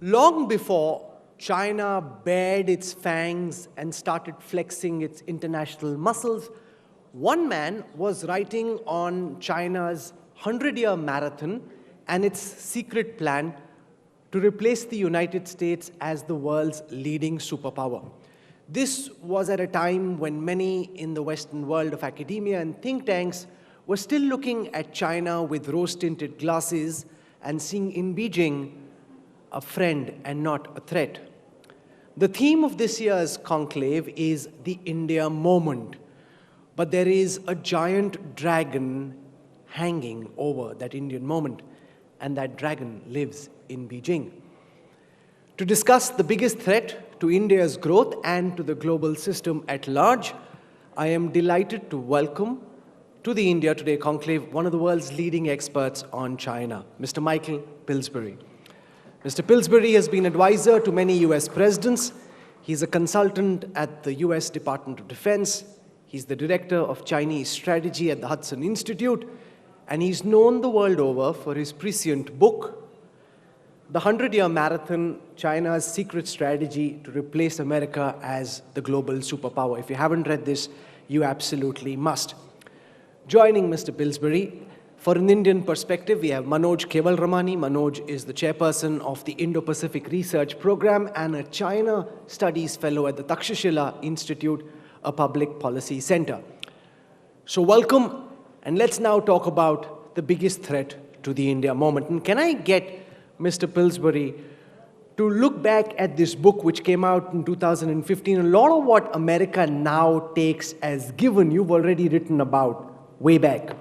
Long before China bared its fangs and started flexing its international muscles, one man was writing on China's 100-year marathon and its secret plan to replace the United States as the world's leading superpower. This was at a time when many in the Western world of academia and think tanks were still looking at China with rose-tinted glasses and seeing in Beijing a friend and not a threat. The theme of this year's conclave is the India moment, but there is a giant dragon hanging over that Indian moment, and that dragon lives in Beijing. To discuss the biggest threat to India's growth and to the global system at large, I am delighted to welcome to the India Today Conclave one of the world's leading experts on China, Mr. Michael Pillsbury. Mr. Pillsbury has been advisor to many US presidents. He's a consultant at the US Department of Defense. He's the director of Chinese strategy at the Hudson Institute, and he's known the world over for his prescient book, The 100-Year Marathon, China's Secret Strategy to Replace America as the Global Superpower. If you haven't read this, you absolutely must. Joining Mr. Pillsbury, for an Indian perspective, we have Manoj Kewalramani. Manoj is the chairperson of the Indo-Pacific Research Program and a China Studies Fellow at the Takshashila Institute, a public policy center. So welcome, and let's now talk about the biggest threat to the India moment. And can I get Mr. Pillsbury to look back at this book which came out in 2015? A lot of what America now takes as given, you've already written about way back.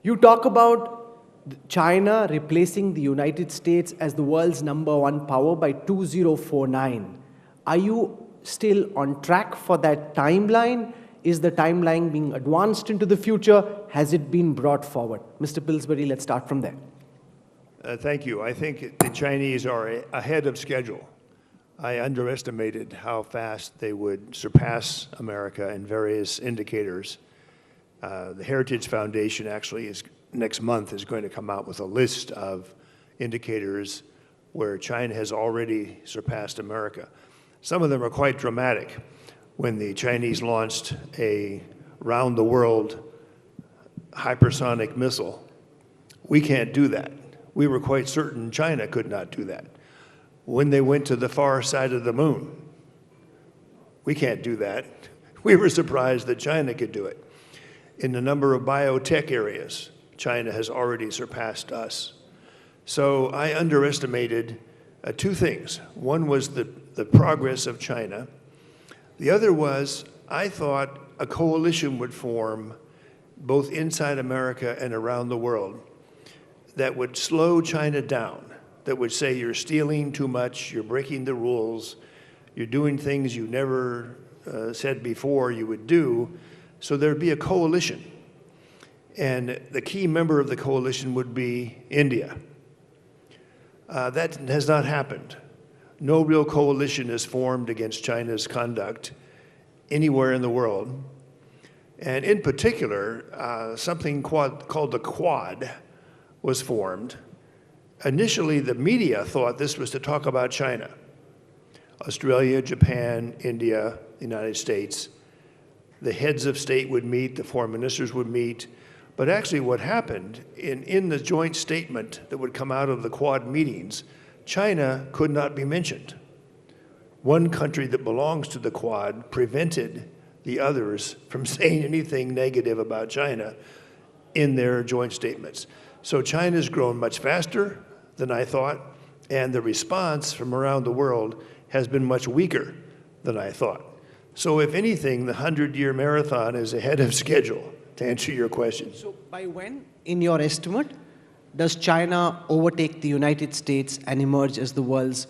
You talk about China replacing the United States as the world's #1 power by 2049. Are you still on track for that timeline? Is the timeline being advanced into the future? Has it been brought forward? Mr. Pillsbury, let's start from there. Thank you. I think the Chinese are ahead of schedule. I underestimated how fast they would surpass America in various indicators. The Heritage Foundation actually next month is going to come out with a list of indicators where China has already surpassed America. Some of them are quite dramatic. When the Chinese launched a round-the-world hypersonic missile, we can't do that. We were quite certain China could not do that. When they went to the far side of the moon, we can't do that. We were surprised that China could do it. In the number of biotech areas, China has already surpassed us. So I underestimated two things. One was the progress of China. The other was I thought a coalition would form both inside America and around the world that would slow China down, that would say you're stealing too much, you're breaking the rules, you're doing things you never said before you would do. So there'd be a coalition. And the key member of the coalition would be India. That has not happened. No real coalition is formed against China's conduct anywhere in the world. And in particular, something called the Quad was formed. Initially, the media thought this was to talk about China. Australia, Japan, India, the United States. The heads of state would meet, the foreign ministers would meet. But actually what happened, in the joint statement that would come out of the Quad meetings, China could not be mentioned. One country that belongs to the Quad prevented the others from saying anything negative about China in their joint statements. So China's grown much faster than I thought, and the response from around the world has been much weaker than I thought. So if anything, the 100-year marathon is ahead of schedule, to answer your question. So by when, in your estimate, does China overtake the United States and emerge as the world's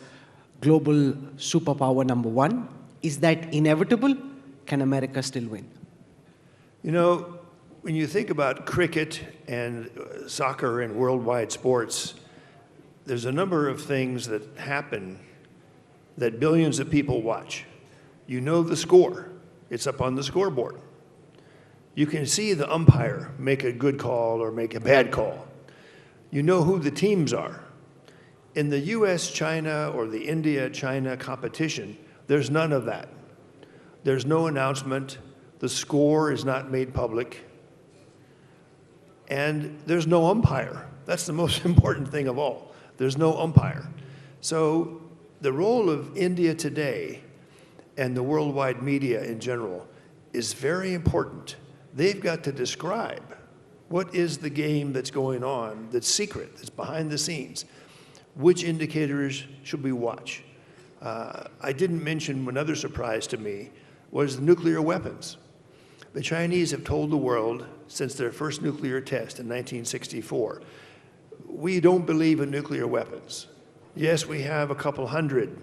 global superpower #1? Is that inevitable? Can America still win? You know, when you think about cricket and soccer and worldwide sports, there's a number of things that happen that billions of people watch. You know the score. It's up on the scoreboard. You can see the umpire make a good call or make a bad call. You know who the teams are. In the US-China or the India-China competition, there's none of that. There's no announcement. The score is not made public. And there's no umpire. That's the most important thing of all. There's no umpire. So the role of India today and the worldwide media in general is very important. They've got to describe what is the game that's going on that's secret, that's behind the scenes. Which indicators should we watch? I didn't mention another surprise to me was the nuclear weapons. The Chinese have told the world since their first nuclear test in 1964, we don't believe in nuclear weapons. Yes, we have a couple hundred,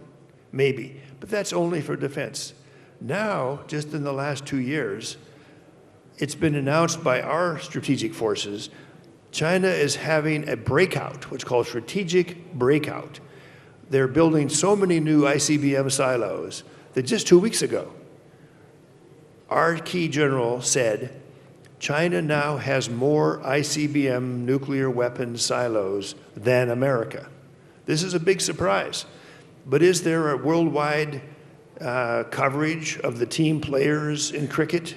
maybe, but that's only for defense. Now, just in the last 2 years, it's been announced by our strategic forces, China is having a breakout, what's called strategic breakout. They're building so many new ICBM silos that just 2 weeks ago, our key general said, China now has more ICBM nuclear weapons silos than America. This is a big surprise. But is there a worldwide coverage of the team players in cricket?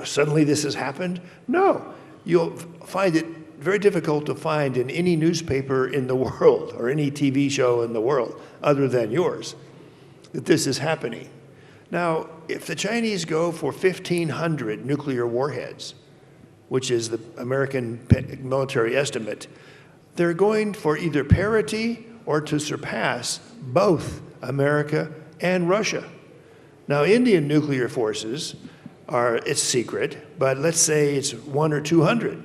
Suddenly this has happened? No. You'll find it very difficult to find in any newspaper in the world or any TV show in the world other than yours that this is happening. Now, if the Chinese go for 1,500 nuclear warheads, which is the American military estimate, they're going for either parity or to surpass both America and Russia. Now, Indian nuclear forces it's secret, but let's say it's 100 or 200.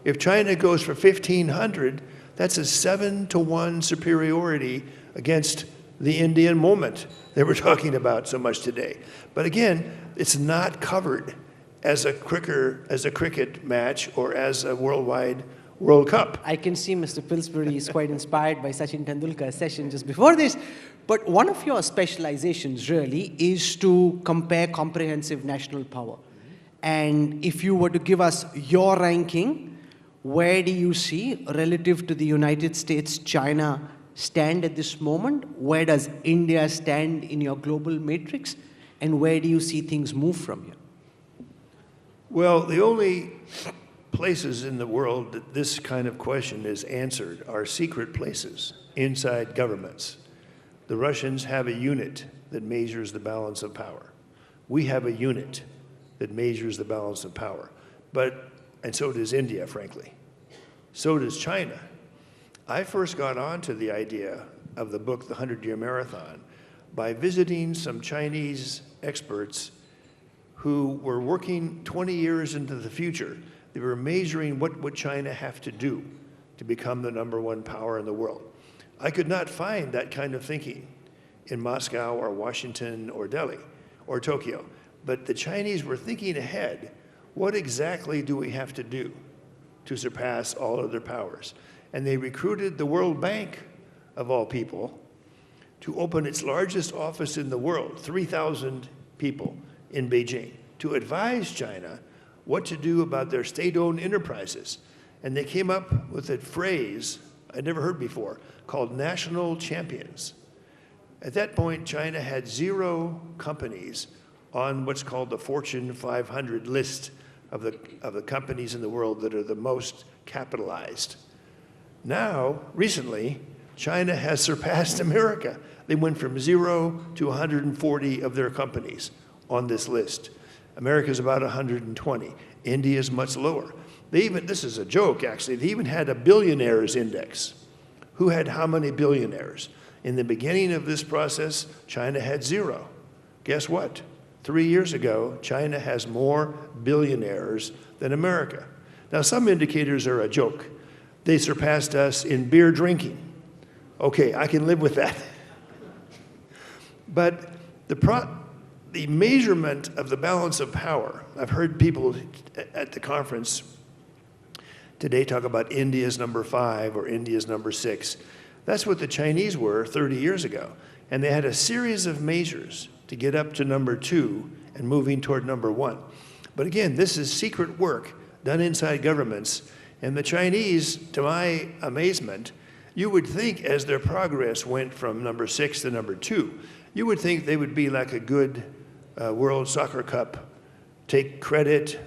If China goes for 1,500, that's a 7-to-1 superiority against the Indian moment that we're talking about so much today. But again, it's not covered as a cricket match or as a worldwide World Cup. I can see Mr. Pillsbury is quite inspired by Sachin Tendulkar's session just before this. But one of your specializations really is to compare comprehensive national power. And if you were to give us your ranking, where do you see, relative to the United States, China stand at this moment? Where does India stand in your global matrix? And where do you see things move from here? Well, the only places in the world that this kind of question is answered are secret places inside governments. The Russians have a unit that measures the balance of power. We have a unit that measures the balance of power. And so does India, frankly. So does China. I first got onto the idea of the book, The 100-Year Marathon, by visiting some Chinese experts who were working 20 years into the future. They were measuring what would China have to do to become the #1 power in the world. I could not find that kind of thinking in Moscow or Washington or Delhi or Tokyo. But the Chinese were thinking ahead, what exactly do we have to do to surpass all other powers? And they recruited the World Bank, of all people, to open its largest office in the world, 3,000 people in Beijing, to advise China what to do about their state-owned enterprises. And they came up with a phrase I'd never heard before called national champions. At that point, China had 0 companies on what's called the Fortune 500 list of the companies in the world that are the most capitalized. Now, recently, China has surpassed America. They went from 0 to 140 of their companies on this list. America's about 120. India's much lower. This is a joke, actually, they even had a billionaires index. Who had how many billionaires? In the beginning of this process, China had 0. Guess what? 3 years ago, China has more billionaires than America. Now, some indicators are a joke. They surpassed us in beer drinking. Okay, I can live with that. But the measurement of the balance of power, I've heard people at the conference today talk about India's #5 or India's #6. That's what the Chinese were 30 years ago. And they had a series of measures to get up to #2 and moving toward #1. But again, this is secret work done inside governments. And the Chinese, to my amazement, You would think as their progress went from number 6 to number 2, you would think they would be like a good World Soccer Cup, take credit,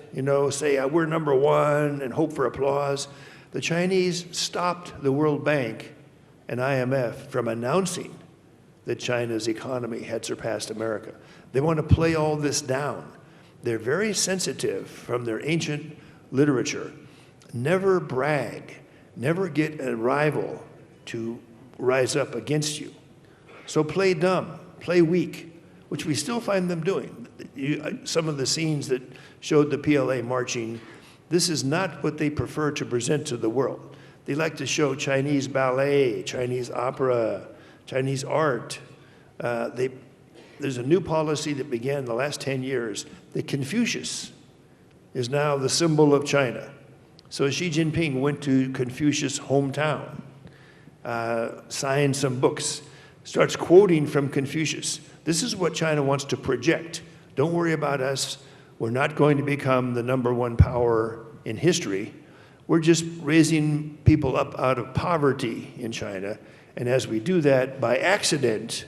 say we're number 1 and hope for applause. The Chinese stopped the World Bank and IMF from announcing that China's economy had surpassed America. They want to play all this down. They're very sensitive from their ancient literature. Never brag, never get a rival to rise up against you. So play dumb, play weak, which we still find them doing. Some of the scenes that showed the PLA marching, this is not what they prefer to present to the world. They like to show Chinese ballet, Chinese opera, Chinese art. There's a new policy that began in the last 10 years that Confucius is now the symbol of China. So Xi Jinping went to Confucius' hometown, signed some books, starts quoting from Confucius. This is what China wants to project. Don't worry about us. We're not going to become the number 1 power in history. We're just raising people up out of poverty in China. And as we do that, by accident,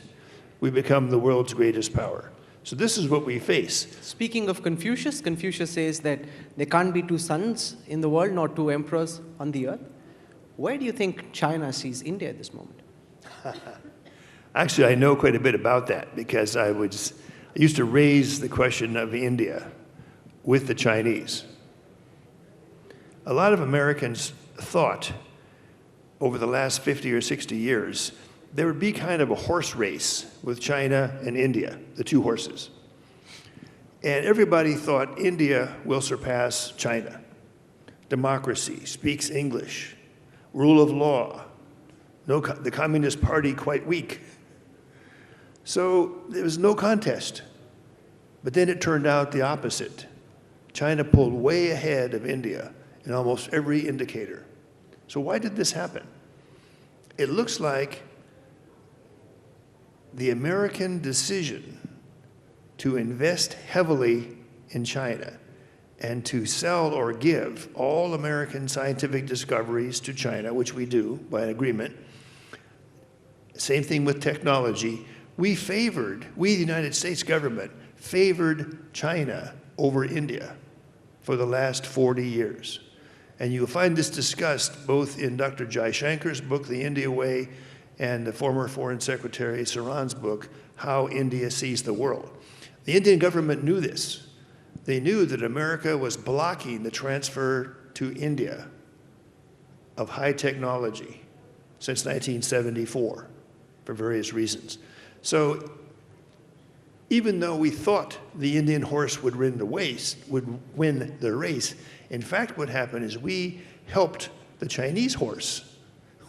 we become the world's greatest power. So this is what we face. Speaking of Confucius, Confucius says that there can't be 2 suns in the world, nor 2 emperors on the earth. Where do you think China sees India at this moment? Actually, I know quite a bit about that because I used to raise the question of India with the Chinese. A lot of Americans thought over the last 50 or 60 years there would be kind of a horse race with China and India, the 2 horses. And everybody thought India will surpass China. Democracy, speaks English, rule of law, the Communist Party quite weak. So there was no contest. But then it turned out the opposite. China pulled way ahead of India in almost every indicator. So why did this happen? It looks like the American decision to invest heavily in China and to sell or give all American scientific discoveries to China, which we do by an agreement. Same thing with technology. We, the United States government, favored China over India for the last 40 years. And you'll find this discussed both in Dr. Jaishankar's book, The India Way, and the former Foreign Secretary Saran's book, How India Sees the World. The Indian government knew this. They knew that America was blocking the transfer to India of high technology since 1974 for various reasons. So even though we thought the Indian horse would win the race, in fact what happened is we helped the Chinese horse,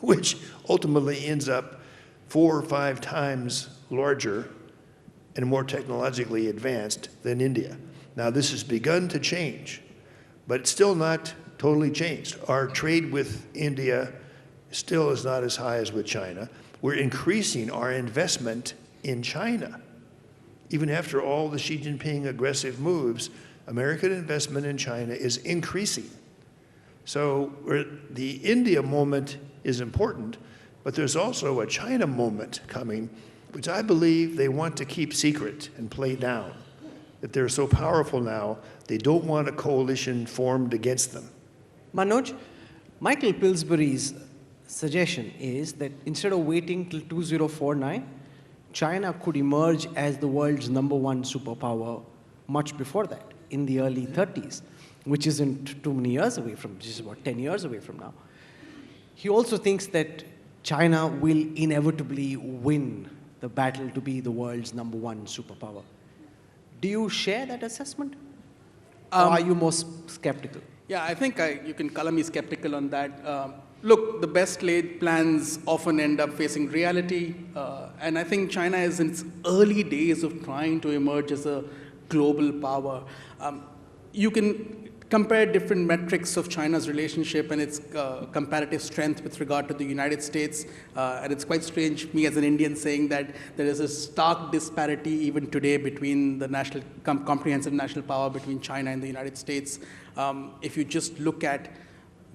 which ultimately ends up 4 or 5 times larger and more technologically advanced than India. Now this has begun to change, but it's still not totally changed. Our trade with India still is not as high as with China. We're increasing our investment in China. Even after all the Xi Jinping aggressive moves, American investment in China is increasing. So the India moment is important, but there's also a China moment coming, which I believe they want to keep secret and play down. That they're so powerful now, they don't want a coalition formed against them. Manoj, Michael Pillsbury's suggestion is that instead of waiting till 2049, China could emerge as the world's #1 superpower much before that, in the early 30s, which isn't too many years away from, just about 10 years away from now. He also thinks that China will inevitably win the battle to be the world's #1 superpower. Do you share that assessment? Or are you more skeptical? Yeah, I think you can color me skeptical on that. Look, the best laid plans often end up facing reality, and I think China is in its early days of trying to emerge as a global power. You can compare different metrics of China's relationship and its comparative strength with regard to the United States, and it's quite strange, me as an Indian, saying that there is a stark disparity even today between the comprehensive national power between China and the United States. If you just look at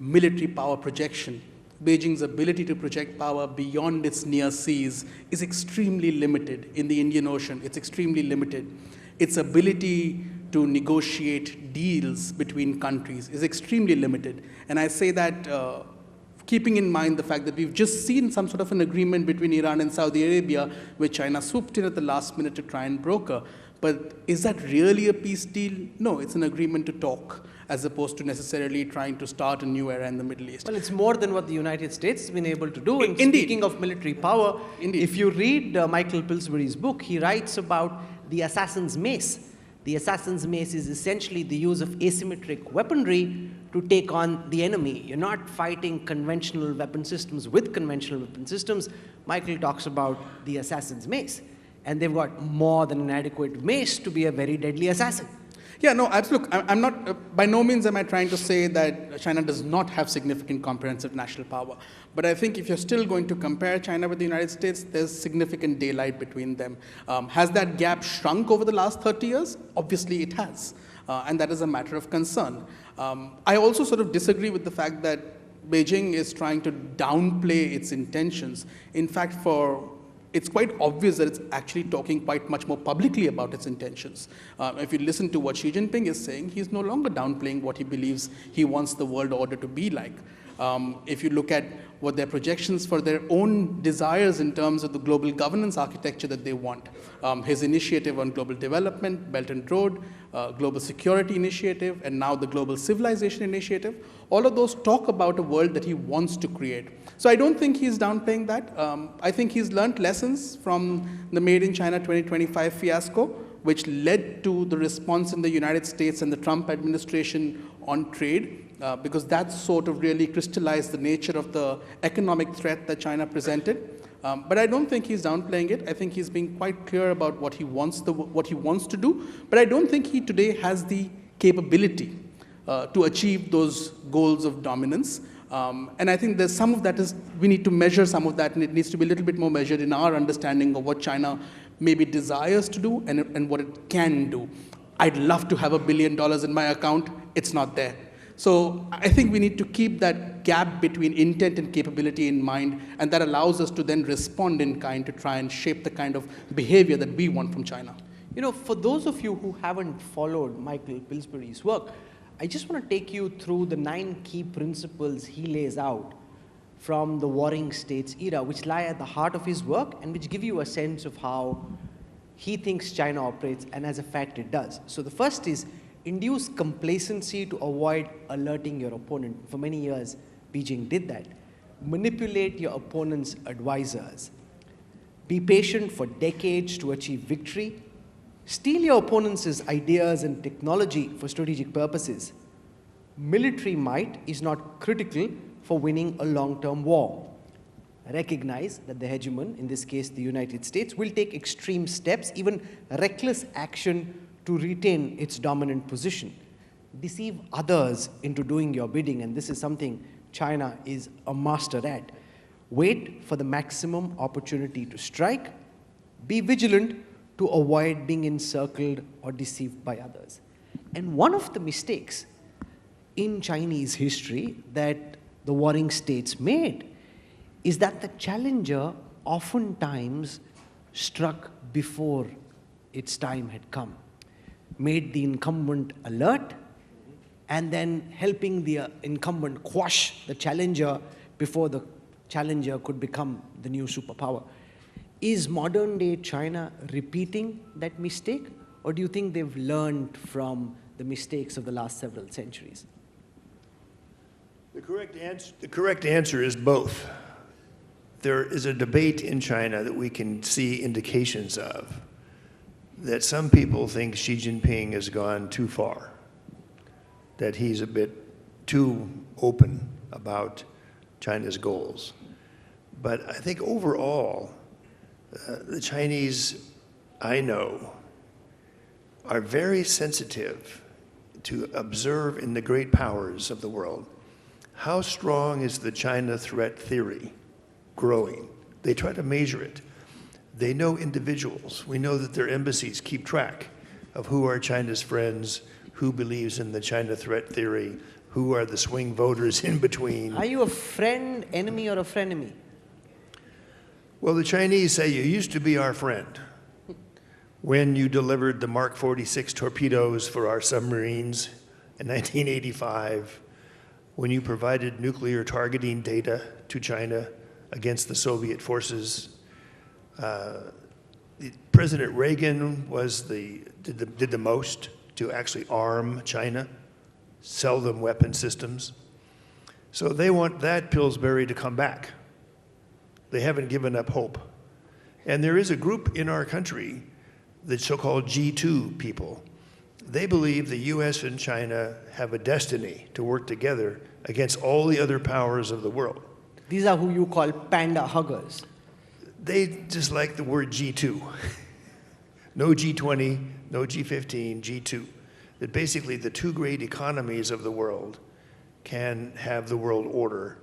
military power projection, Beijing's ability to project power beyond its near seas is extremely limited. In the Indian Ocean, it's extremely limited. Its ability to negotiate deals between countries is extremely limited. And I say that keeping in mind the fact that we've just seen some sort of an agreement between Iran and Saudi Arabia, which China swooped in at the last minute to try and broker. But is that really a peace deal? No, it's an agreement to talk, as opposed to necessarily trying to start a new era in the Middle East. Well, it's more than what the United States has been able to do. And Indeed. Speaking of military power, Indeed. if you read Michael Pillsbury's book, he writes about the assassin's mace. The assassin's mace is essentially the use of asymmetric weaponry to take on the enemy. You're not fighting conventional weapon systems with conventional weapon systems. Michael talks about the assassin's mace. And they've got more than an adequate mace to be a very deadly assassin. Yeah, no, absolutely. I'm not, by no means am I trying to say that China does not have significant comprehensive national power. But I think if you're still going to compare China with the United States, there's significant daylight between them. Has that gap shrunk over the last 30 years? Obviously it has. And that is a matter of concern. I also sort of disagree with the fact that Beijing is trying to downplay its intentions. In fact, it's quite obvious that it's actually talking quite much more publicly about its intentions. If you listen to what Xi Jinping is saying, he's no longer downplaying what he believes he wants the world order to be like. If you look at what their projections for their own desires in terms of the global governance architecture that they want, his initiative on global development, Belt and Road, Global Security Initiative, and now the Global Civilization Initiative, all of those talk about a world that he wants to create. So I don't think he's downplaying that. I think he's learned lessons from the Made in China 2025 fiasco, which led to the response in the United States and the Trump administration on trade, because that sort of really crystallized the nature of the economic threat that China presented. But I don't think he's downplaying it. I think he's being quite clear about what he wants to do. But I don't think he today has the capability to achieve those goals of dominance. And I think there's some of that we need to measure some of that, and it needs to be a little bit more measured in our understanding of what China maybe desires to do and what it can do. I'd love to have $1 billion in my account. It's not there. So I think we need to keep that gap between intent and capability in mind, and that allows us to then respond in kind to try and shape the kind of behavior that we want from China. You know, for those of you who haven't followed Michael Pillsbury's work, I just want to take you through the 9 key principles he lays out from the warring states era, which lie at the heart of his work and which give you a sense of how he thinks China operates, and as a fact it does. So the first is induce complacency to avoid alerting your opponent. For many years, Beijing did that. Manipulate your opponent's advisors. Be patient for decades to achieve victory. Steal your opponent's ideas and technology for strategic purposes. Military might is not critical for winning a long-term war. Recognize that the hegemon, in this case the United States, will take extreme steps, even reckless action, to retain its dominant position. Deceive others into doing your bidding, and this is something China is a master at. Wait for the maximum opportunity to strike. Be vigilant to avoid being encircled or deceived by others. And one of the mistakes in Chinese history that the warring states made is that the challenger oftentimes struck before its time had come, made the incumbent alert, and then helping the incumbent quash the challenger before the challenger could become the new superpower. Is modern day China repeating that mistake, or do you think they've learned from the mistakes of the last several centuries? The correct answer is both. There is a debate in China that we can see indications of, that some people think Xi Jinping has gone too far, that he's a bit too open about China's goals. But I think overall, the Chinese, I know, are very sensitive to observe in the great powers of the world how strong is the China threat theory growing. They try to measure it. They know individuals. We know that their embassies keep track of who are China's friends, who believes in the China threat theory, who are the swing voters in between. Are you a friend, enemy, or a frenemy? Well, the Chinese say you used to be our friend when you delivered the Mark 46 torpedoes for our submarines in 1985, when you provided nuclear targeting data to China against the Soviet forces. President Reagan did the most to actually arm China, sell them weapon systems. So they want that Pillsbury to come back. They haven't given up hope. And there is a group in our country, the so-called G2 people. They believe the US and China have a destiny to work together against all the other powers of the world. These are who you call panda huggers. They just like the word G2. No G20, no G15, G2. That basically the two great economies of the world can have the world order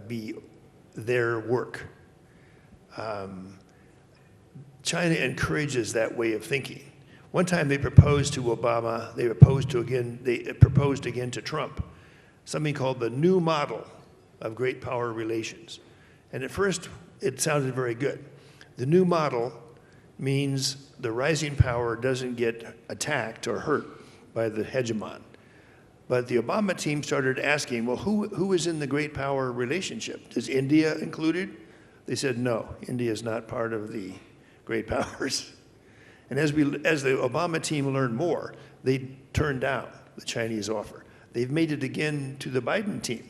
be their work. China encourages that way of thinking. One time they proposed to Obama, they proposed again to Trump, something called the new model of great power relations. And at first, it sounded very good. The new model means the rising power doesn't get attacked or hurt by the hegemon. But the Obama team started asking, well, who is in the great power relationship? Is India included? They said, no, India is not part of the great powers. And as the Obama team learned more, they turned down the Chinese offer. They've made it again to the Biden team.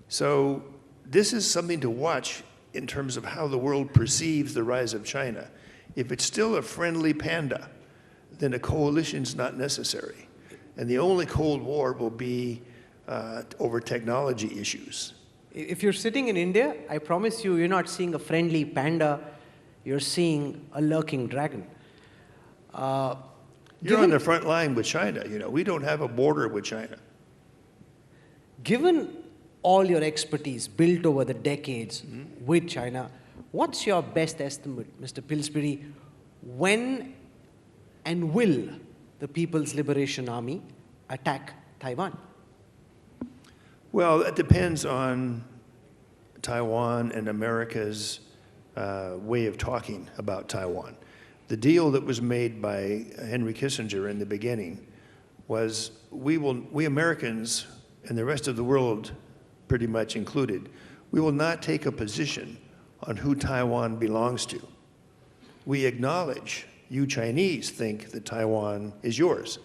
So this is something to watch in terms of how the world perceives the rise of China. If it's still a friendly panda, then a coalition's not necessary. And the only Cold War will be over technology issues. If you're sitting in India, I promise you, you're not seeing a friendly panda, you're seeing a lurking dragon. You're on the front line with China. You know, we don't have a border with China. Given all your expertise built over the decades with China, what's your best estimate, Mr. Pillsbury? When and will the People's Liberation Army attack Taiwan? Well, that depends on Taiwan and America's way of talking about Taiwan. The deal that was made by Henry Kissinger in the beginning was we Americans and the rest of the world pretty much included, we will not take a position on who Taiwan belongs to. We acknowledge you Chinese think that Taiwan is yours,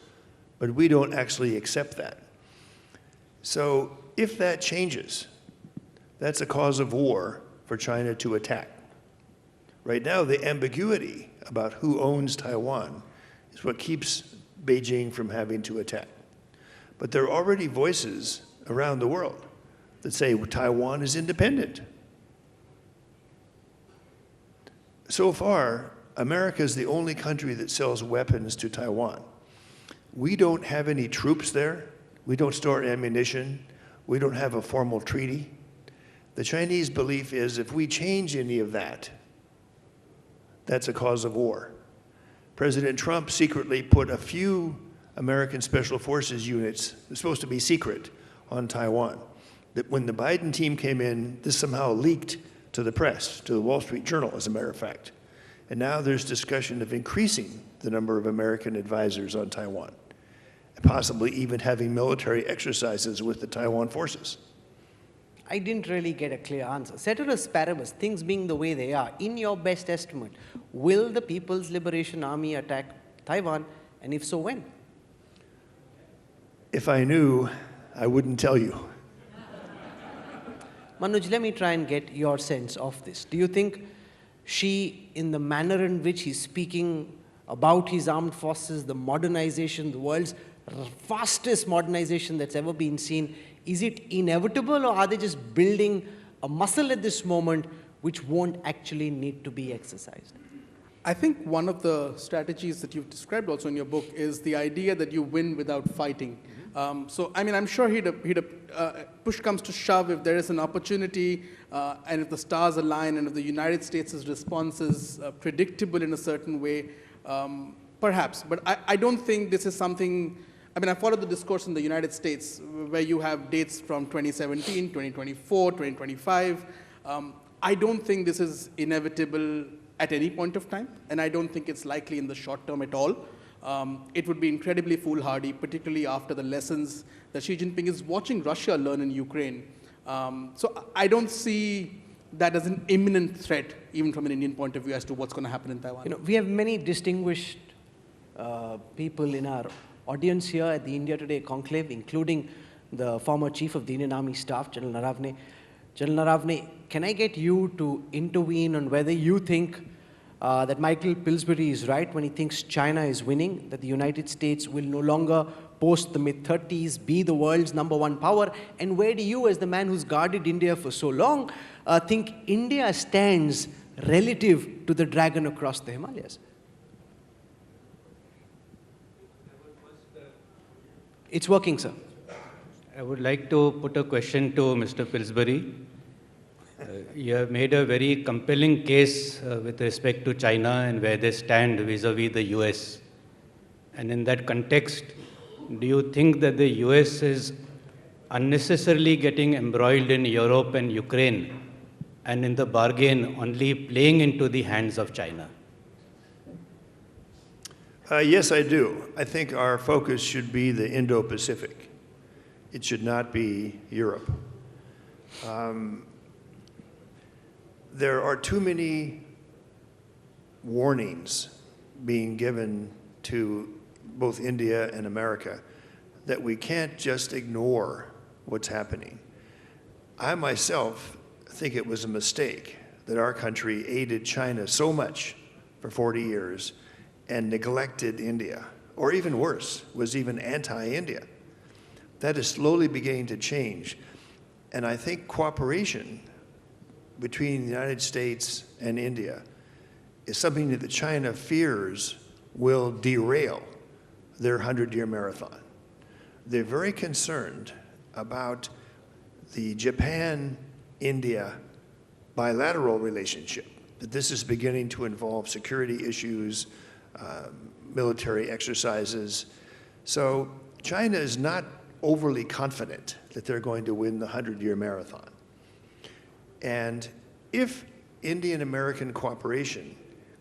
but we don't actually accept that. So if that changes, that's a cause of war for China to attack. Right now, the ambiguity about who owns Taiwan is what keeps Beijing from having to attack. But there are already voices around the world that say Taiwan is independent. So far, America is the only country that sells weapons to Taiwan. We don't have any troops there. We don't store ammunition. We don't have a formal treaty. The Chinese belief is if we change any of that, that's a cause of war. President Trump secretly put a few American Special Forces units, they're supposed to be secret, on Taiwan. That when the Biden team came in, this somehow leaked to the press, to the Wall Street Journal, as a matter of fact. And now there's discussion of increasing the number of American advisors on Taiwan, and possibly even having military exercises with the Taiwan forces. I didn't really get a clear answer. Ceteris paribus, things being the way they are, in your best estimate, will the People's Liberation Army attack Taiwan, and if so, when? If I knew, I wouldn't tell you. Manoj, let me try and get your sense of this. Do you think Xi, in the manner in which he's speaking about his armed forces, the modernization, the world's fastest modernization that's ever been seen, is it inevitable, or are they just building a muscle at this moment which won't actually need to be exercised? I think one of the strategies that you've described also in your book is the idea that you win without fighting. So, I mean, I'm sure push comes to shove, if there is an opportunity and if the stars align and if the United States' response is predictable in a certain way, perhaps. But I don't think this is something I mean, I followed the discourse in the United States where you have dates from 2017, 2024, 2025. I don't think this is inevitable at any point of time, and I don't think it's likely in the short term at all. It would be incredibly foolhardy, particularly after the lessons that Xi Jinping is watching Russia learn in Ukraine. So I don't see that as an imminent threat, even from an Indian point of view, as to what's going to happen in Taiwan. You know, we have many distinguished people in our audience here at the India Today Conclave, including the former Chief of the Indian Army Staff, General Naravne. General Naravne, can I get you to intervene on whether you think that Michael Pillsbury is right when he thinks China is winning, that the United States will no longer post the mid-30s be the world's #1 power, and where do you, as the man who's guarded India for so long, think India stands relative to the dragon across the Himalayas? It's working, sir. I would like to put a question to Mr. Pillsbury. You have made a very compelling case with respect to China and where they stand vis-a-vis the US. And in that context, do you think that the US is unnecessarily getting embroiled in Europe and Ukraine, and in the bargain only playing into the hands of China? Yes, I do. I think our focus should be the Indo-Pacific. It should not be Europe. There are too many warnings being given to both India and America that we can't just ignore what's happening. I myself think it was a mistake that our country aided China so much for 40 years and neglected India, or even worse, was even anti-India. That is slowly beginning to change. And I think cooperation between the United States and India is something that China fears will derail their 100-year marathon. They're very concerned about the Japan-India bilateral relationship, that this is beginning to involve security issues, military exercises. So China is not overly confident that they're going to win the 100-year marathon. And if Indian-American cooperation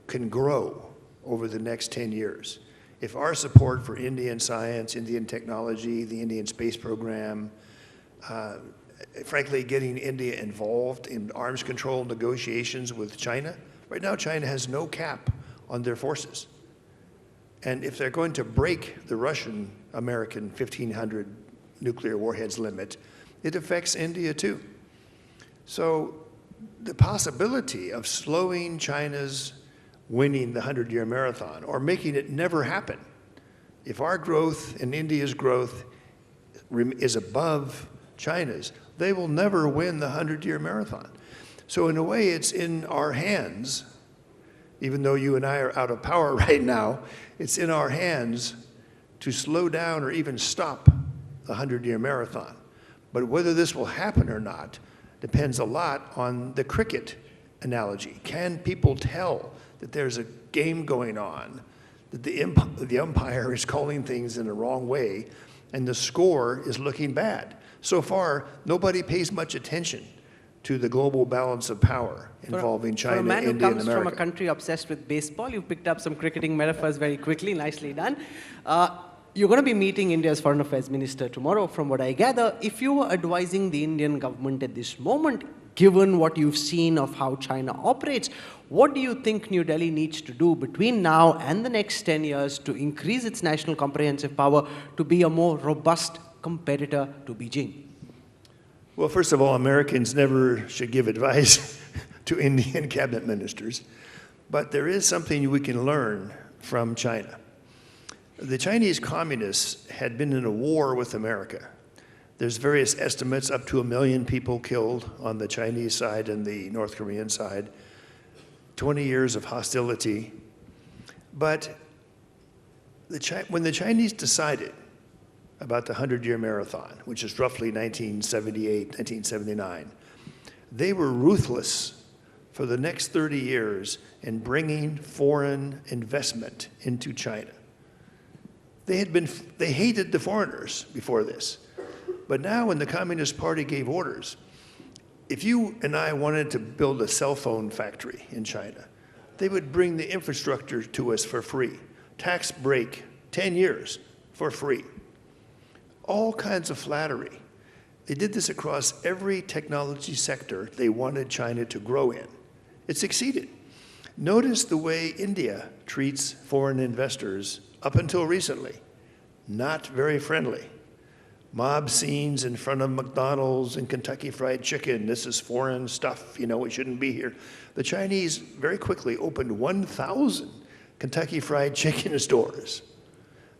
can grow over the next 10 years, if our support for Indian science, Indian technology, the Indian space program, frankly, getting India involved in arms control negotiations with China, right now China has no cap on their forces. And if they're going to break the Russian-American 1,500 nuclear warheads limit, it affects India too. So the possibility of slowing China's winning the 100-year marathon or making it never happen, if our growth and India's growth is above China's, they will never win the 100-year marathon. So in a way, it's in our hands. Even though you and I are out of power right now, it's in our hands to slow down or even stop the 100-year marathon. But whether this will happen or not depends a lot on the cricket analogy. Can people tell that there's a game going on, that the umpire is calling things in the wrong way, and the score is looking bad? So far, nobody pays much attention to the global balance of power involving China, India, and America. For a man who comes from a country obsessed with baseball, you picked up some cricketing metaphors very quickly, nicely done. You're going to be meeting India's Foreign Affairs Minister tomorrow, from what I gather. If you were advising the Indian government at this moment, given what you've seen of how China operates, what do you think New Delhi needs to do between now and the next 10 years to increase its national comprehensive power to be a more robust competitor to Beijing? Well, first of all, Americans never should give advice to Indian cabinet ministers, but there is something we can learn from China. The Chinese communists had been in a war with America. There's various estimates, up to 1 million people killed on the Chinese side and the North Korean side, 20 years of hostility. But when the Chinese decided about the 100-year marathon, which is roughly 1978, 1979, they were ruthless for the next 30 years in bringing foreign investment into China. They hated the foreigners before this. But now when the Communist Party gave orders, if you and I wanted to build a cell phone factory in China, they would bring the infrastructure to us for free. Tax break, 10 years for free. All kinds of flattery. They did this across every technology sector they wanted China to grow in. It succeeded. Notice the way India treats foreign investors up until recently. Not very friendly. Mob scenes in front of McDonald's and Kentucky Fried Chicken. This is foreign stuff, you know, it shouldn't be here. The Chinese very quickly opened 1,000 Kentucky Fried Chicken stores.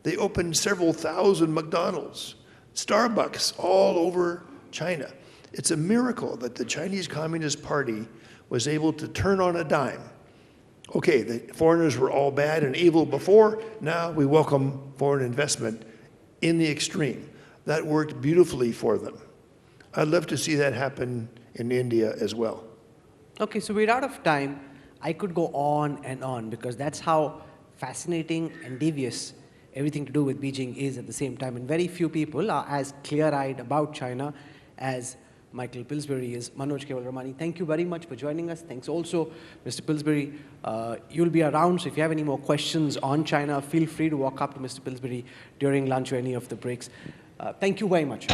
They opened several thousand McDonald's, Starbucks all over China. It's a miracle that the Chinese Communist Party was able to turn on a dime. Okay, the foreigners were all bad and evil before, now we welcome foreign investment in the extreme. That worked beautifully for them. I'd love to see that happen in India as well. Okay, so we're out of time. I could go on and on because that's how fascinating and devious everything to do with Beijing is at the same time. And very few people are as clear-eyed about China as Michael Pillsbury is. Manoj Kewalramani, thank you very much for joining us. Thanks also, Mr. Pillsbury. You'll be around, so if you have any more questions on China, feel free to walk up to Mr. Pillsbury during lunch or any of the breaks. Thank you very much.